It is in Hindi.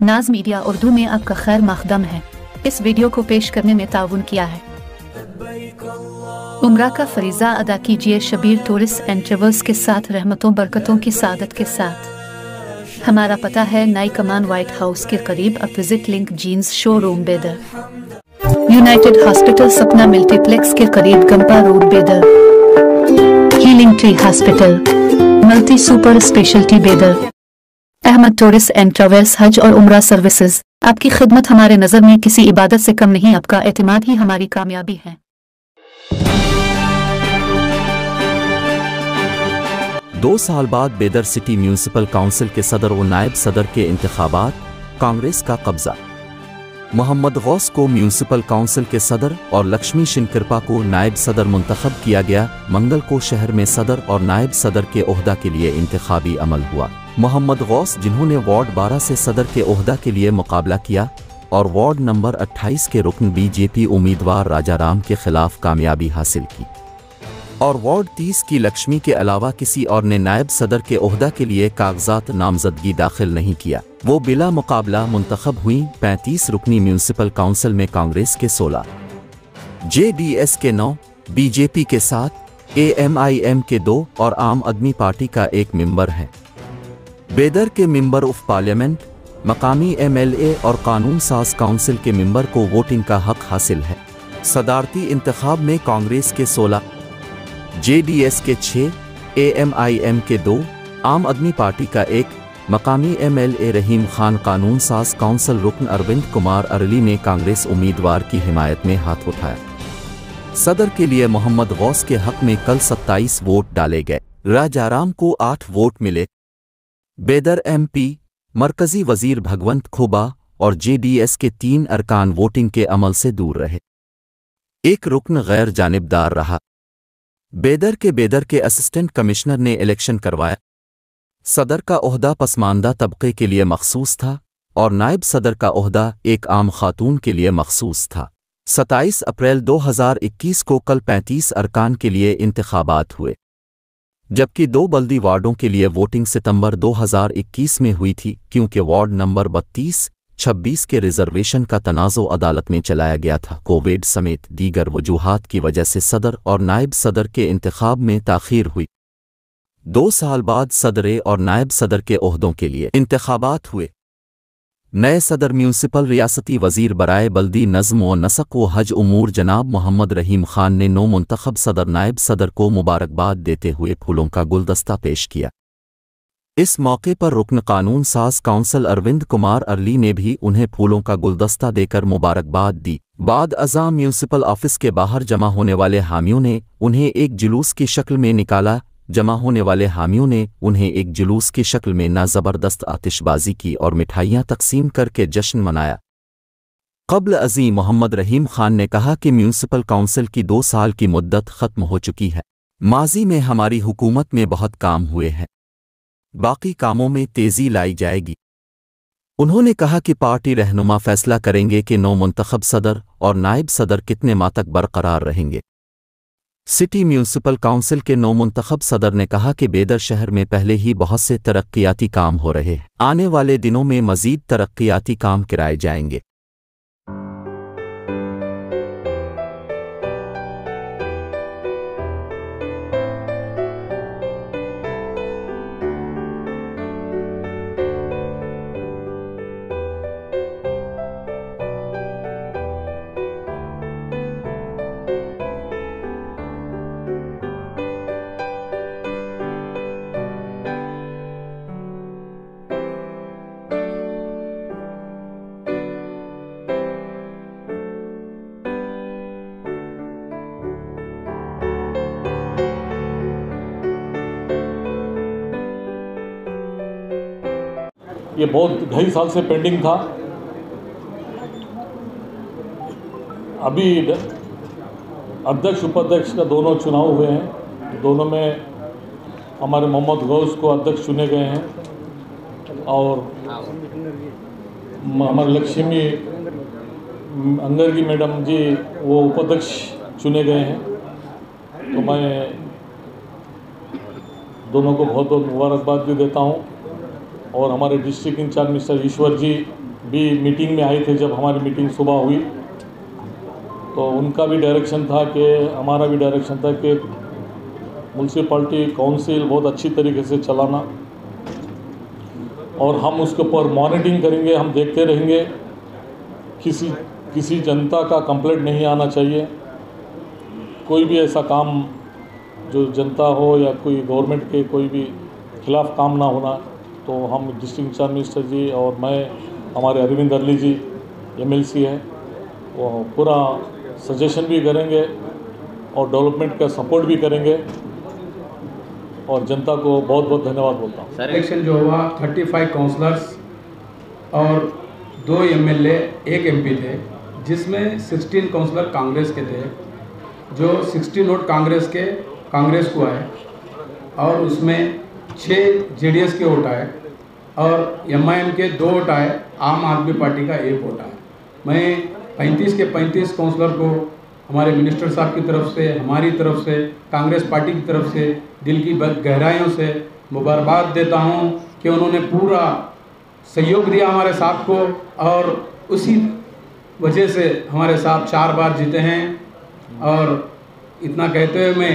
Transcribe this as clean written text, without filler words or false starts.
नाज मीडिया उर्दू में आपका खैर मकदम है। इस वीडियो को पेश करने में ताउन किया है। उम्रा का फरीज़ा अदा कीजिए शबीर टूरिस्ट एंड ट्रेवल्स के साथ, रहमतों बरकतों की सादत के साथ। हमारा पता है नई कमान व्हाइट हाउस के करीब। अब विजिट लिंक जीन्स शोरूम बेदर, यूनाइटेड हॉस्पिटल सपना मल्टीप्लेक्स के करीब गंपा रोड बेदर, healing tree hospital multi super speciality बेदर, अहमद टूरिस्ट एंड ट्रेवल्स हज और उम्रा सर्विसेज। आपकी खिदमत हमारे नज़र में किसी इबादत से कम नहीं, आपका एतमाद ही हमारी कामयाबी है। 2 साल बाद बेदर सिटी म्यूनिसिपल काउंसिल के सदर और नायब सदर के इंतखाबात, कांग्रेस का कब्जा। मोहम्मद गौस को म्यूनिसिपल काउंसिल के सदर और लक्ष्मी शिनकिरपा को नायब सदर मुंतखब किया गया। मंगल को शहर में सदर और नायब सदर के ओहदा के लिए इंतखाबी अमल हुआ। मोहम्मद गौस, जिन्होंने वार्ड 12 से सदर के ओहदा के लिए मुकाबला किया और वार्ड नंबर 28 के रुकन बीजेपी उम्मीदवार राजाराम के खिलाफ कामयाबी हासिल की, और वार्ड 30 की लक्ष्मी के अलावा किसी और ने नायब सदर के ओहदा के लिए कागजात नामजदगी दाखिल नहीं किया, वो बिला मुकाबला मुंतखब हुई। 35 रुकनी म्यूनिसिपल काउंसिल में कांग्रेस के 16, JDS के 9, बीजेपी के 7, AMIM के 2 और आम आदमी पार्टी का 1 मेंबर है। बेदर के मेंबर ऑफ पार्लियामेंट, मकामी MLA और कानून साज काउंसिल के मेंबर को वोटिंग का हक हासिल है। सदारती इंतखाब में कांग्रेस के 16, JDS के 6, AMIM के 2, आम आदमी पार्टी का 1, मकामी MLA रहीम खान, कानून साज काउंसिल रुकन अरविंद कुमार अरली ने कांग्रेस उम्मीदवार की हिमायत में हाथ उठाया। सदर के लिए मोहम्मद गौस के हक में कल 27 वोट डाले गए। राजाराम को 8 वोट मिले। बेदर MP, मरकजी वजीर भगवंत खोबा और JDS के 3 अरकान वोटिंग के अमल से दूर रहे। 1 रुकन गैर जानिबदार रहा। बेदर के असिस्टेंट कमिश्नर ने इलेक्शन करवाया। सदर का ओहदा पसमानदा तबके के लिए मखसूस था और नायब सदर का ओहदा एक आम खातून के लिए मखसूस था। 27 अप्रैल 2021 को कल 35 अरकान के लिए इंतखाबात हुए, जबकि 2 बल्दी वार्डों के लिए वोटिंग सितंबर 2021 में हुई थी, क्योंकि वार्ड नंबर 32-26 के रिजर्वेशन का तनाज़ो अदालत में चलाया गया था। कोविड समेत दीगर वजूहात की वजह से सदर और नायब सदर के इंतखाब में ताख़ीर हुई। 2 साल बाद सदर और नायब सदर के ओहदों के लिए इंतखाबात हुए। नए सदर म्यूनिसिपल रियासती वजीर बराए बल्दी नज़्म व नसक व हज उमूर जनाब मोहम्मद रहीम खान ने नौ मुंतखब सदर नायब सदर को मुबारकबाद देते हुए फूलों का गुलदस्ता पेश किया। इस मौके पर रुकन कानून साज काउंसिल अरविंद कुमार अरली ने भी उन्हें फूलों का गुलदस्ता देकर मुबारकबाद दी। बाद अज़ां म्यूनिसिपल ऑफिस के बाहर जमा होने वाले हामियों ने उन्हें एक जुलूस की शक्ल में निकाला। जमा होने वाले हामियों ने उन्हें एक जुलूस की शक्ल में ना ज़बरदस्त आतिशबाजी की और मिठाइयाँ तकसीम करके जश्न मनाया। क़ब्ल अज़ीं मोहम्मद रहीम खान ने कहा कि म्यूनिसिपल काउंसिल की 2 साल की मुद्दत ख़त्म हो चुकी है। माजी में हमारी हुकूमत में बहुत काम हुए हैं, बाकी कामों में तेज़ी लाई जाएगी। उन्होंने कहा कि पार्टी रहनुमा फैसला करेंगे कि 9 मुंतखब सदर और नायब सदर कितने माह तक बरकरार रहेंगे। सिटी म्यूनिसिपल काउंसिल के 9 मुंतखब सदर ने कहा कि बेदर शहर में पहले ही बहुत से तरक्कियाती काम हो रहे हैं, आने वाले दिनों में मज़ीद तरक्कियाती काम कराए जाएंगे। ये बहुत 2.5 साल से पेंडिंग था। अभी अध्यक्ष उपाध्यक्ष का दोनों चुनाव हुए हैं, दोनों में हमारे मोहम्मद गौस को अध्यक्ष चुने गए हैं और हमारे लक्ष्मी अंगरगी मैडम जी वो उपाध्यक्ष चुने गए हैं। तो मैं दोनों को बहुत बहुत मुबारकबाद भी देता हूं और हमारे डिस्ट्रिक्ट इंचार्ज मिस्टर ईश्वर जी भी मीटिंग में आए थे। जब हमारी मीटिंग सुबह हुई तो उनका भी डायरेक्शन था कि हमारा भी डायरेक्शन था कि म्यूनसिपैलिटी काउंसिल बहुत अच्छी तरीके से चलाना और हम उसके ऊपर मॉनिटरिंग करेंगे, हम देखते रहेंगे। किसी जनता का कंप्लेंट नहीं आना चाहिए। कोई भी ऐसा काम जो जनता हो या कोई गवर्नमेंट के कोई भी खिलाफ काम ना होना, तो हम डिस्ट्रिक्ट इंचार्ज मिनिस्टर जी और मैं, हमारे अरविंद अरली जी MLC है, वो पूरा सजेशन भी करेंगे और डेवलपमेंट का सपोर्ट भी करेंगे और जनता को बहुत बहुत धन्यवाद बोलता हूँ। इलेक्शन जो हुआ 35 काउंसलर्स और 2 MLA 1 MP थे, जिसमें 16 काउंसलर कांग्रेस के थे, जो 60 वोट कांग्रेस को आए और उसमें 6 JDS के वोट आए और MIM के 2 वोट आए, आम आदमी पार्टी का 1 वोट आया। मैं 35 के 35 काउंसलर को हमारे मिनिस्टर साहब की तरफ से, हमारी तरफ से, कांग्रेस पार्टी की तरफ से दिल की गहराइयों से मुबारकबाद देता हूं कि उन्होंने पूरा सहयोग दिया हमारे साथ को और उसी वजह से हमारे साथ 4 बार जीते हैं। और इतना कहते हुए मैं